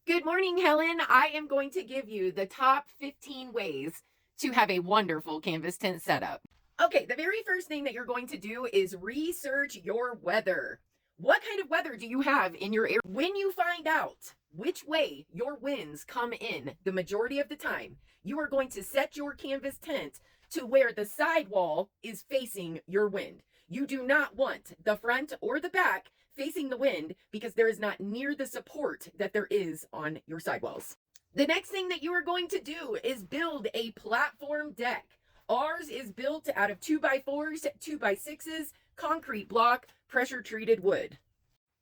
Good morning, Helen. I am going to give you the top 15 ways to have a wonderful canvas tent setup. Okay, the very first thing that you're going to do is research your weather. What kind of weather do you have in your area? When you find out which way your winds come in the majority of the time, you are going to set your canvas tent to where the sidewall is facing your wind. You do not want the front or the back facing the wind because there is not near the support that there is on your sidewalls. The next thing that you are going to do is build a platform deck. Ours is built out of 2x4s, 2x6s, concrete block, pressure treated wood.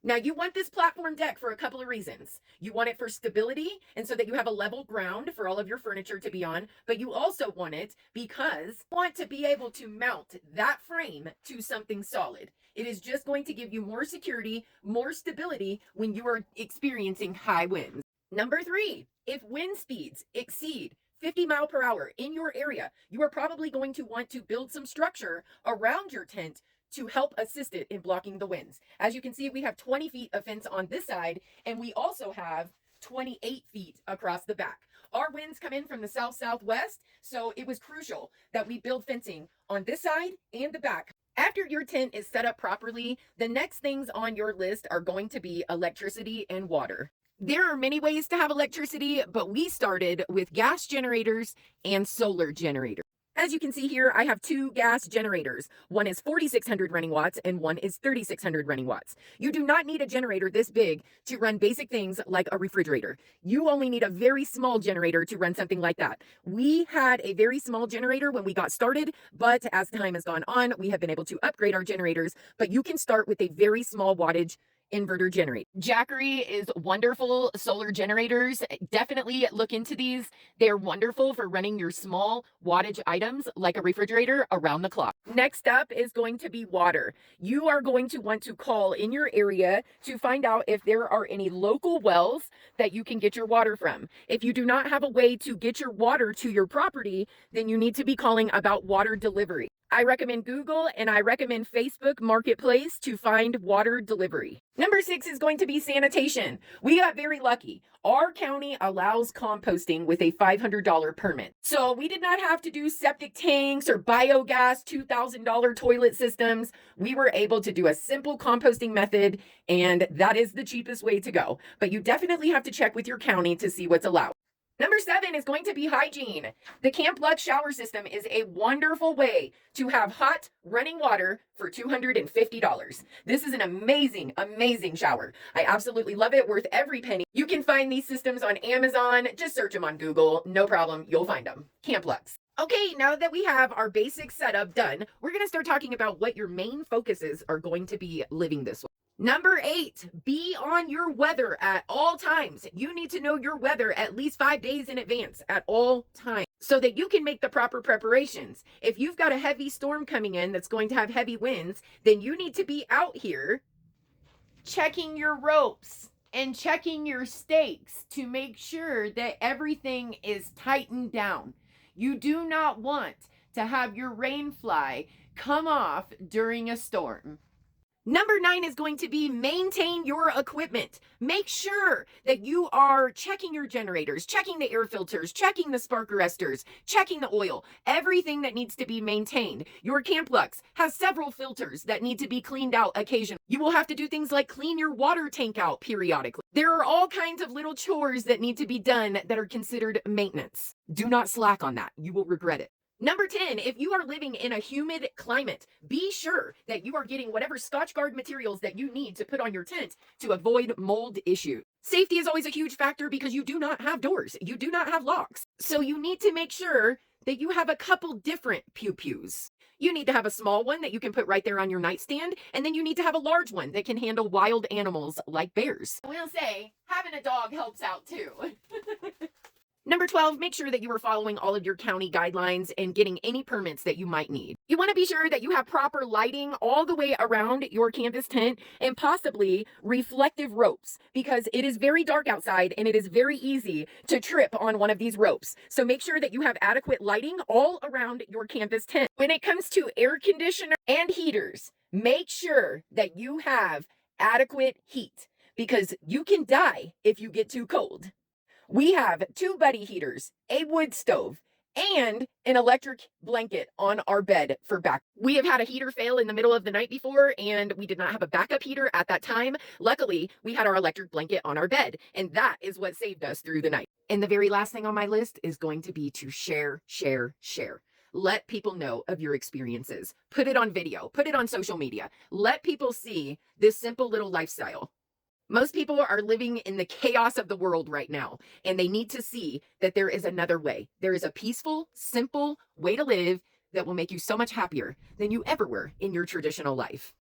Now you want this platform deck for a couple of reasons. You want it for stability and so that you have a level ground for all of your furniture to be on, but you also want it because you want to be able to mount that frame to something solid. It is just going to give you more security, more stability when you are experiencing high winds. Number 3, if wind speeds exceed 50 miles per hour in your area, you are probably going to want to build some structure around your tent to help assist it in blocking the winds. As you can see, we have 20 feet of fence on this side, and we also have 28 feet across the back. Our winds come in from the south-southwest, so it was crucial that we build fencing on this side and the back. After your tent is set up properly, the next things on your list are going to be electricity and water. There are many ways to have electricity, but we started with gas generators and solar generators. As you can see here, I have 2 gas generators. One is 4,600 running watts and one is 3,600 running watts. You do not need a generator this big to run basic things like a refrigerator. You only need a very small generator to run something like that. We had a very small generator when we got started, but as time has gone on, we have been able to upgrade our generators, but you can start with a very small wattage inverter generator. Jackery is wonderful solar generators. Definitely look into these. They're wonderful for running your small wattage items like a refrigerator around the clock. Next up is going to be water. You are going to want to call in your area to find out if there are any local wells that you can get your water from. If you do not have a way to get your water to your property, then you need to be calling about water delivery. I recommend Google and I recommend Facebook Marketplace to find water delivery. Number 6 is going to be sanitation. We got very lucky. Our county allows composting with a $500 permit. So we did not have to do septic tanks or biogas $2,000 toilet systems. We were able to do a simple composting method, and that is the cheapest way to go. But you definitely have to check with your county to see what's allowed. Number 7 is going to be hygiene. The Camp Lux shower system is a wonderful way to have hot running water for $250. This is an amazing, amazing shower. I absolutely love it, worth every penny. You can find these systems on Amazon. Just search them on Google. No problem, you'll find them. Camp Lux. Okay, now that we have our basic setup done, we're going to start talking about what your main focuses are going to be living this way. Number 8, be on your weather at all times. You need to know your weather at least 5 days in advance at all times so that you can make the proper preparations. If you've got a heavy storm coming in that's going to have heavy winds, then you need to be out here checking your ropes and checking your stakes to make sure that everything is tightened down. You do not want to have your rain fly come off during a storm. Number 9 is going to be maintain your equipment. Make sure that you are checking your generators, checking the air filters, checking the spark arresters, checking the oil, everything that needs to be maintained. Your Camp Lux has several filters that need to be cleaned out occasionally. You will have to do things like clean your water tank out periodically. There are all kinds of little chores that need to be done that are considered maintenance. Do not slack on that. You will regret it. Number 10, if you are living in a humid climate, be sure that you are getting whatever Scotchgard materials that you need to put on your tent to avoid mold issues. Safety is always a huge factor because you do not have doors. You do not have locks. So you need to make sure that you have a couple different pew-pews. You need to have a small one that you can put right there on your nightstand, and then you need to have a large one that can handle wild animals like bears. I will say, having a dog helps out too. Number 12, make sure that you are following all of your county guidelines and getting any permits that you might need. You want to be sure that you have proper lighting all the way around your canvas tent and possibly reflective ropes because it is very dark outside and it is very easy to trip on one of these ropes. So make sure that you have adequate lighting all around your canvas tent. When it comes to air conditioner and heaters, make sure that you have adequate heat. because you can die if you get too cold. We have 2 buddy heaters, a wood stove, and an electric blanket on our bed for back. We have had a heater fail in the middle of the night before, and we did not have a backup heater at that time. Luckily, we had our electric blanket on our bed, and that is what saved us through the night. And the very last thing on my list is going to be to share, share, share. Let people know of your experiences. Put it on video, put it on social media. Let people see this simple little lifestyle. Most people are living in the chaos of the world right now, and they need to see that there is another way. There is a peaceful, simple way to live that will make you so much happier than you ever were in your traditional life.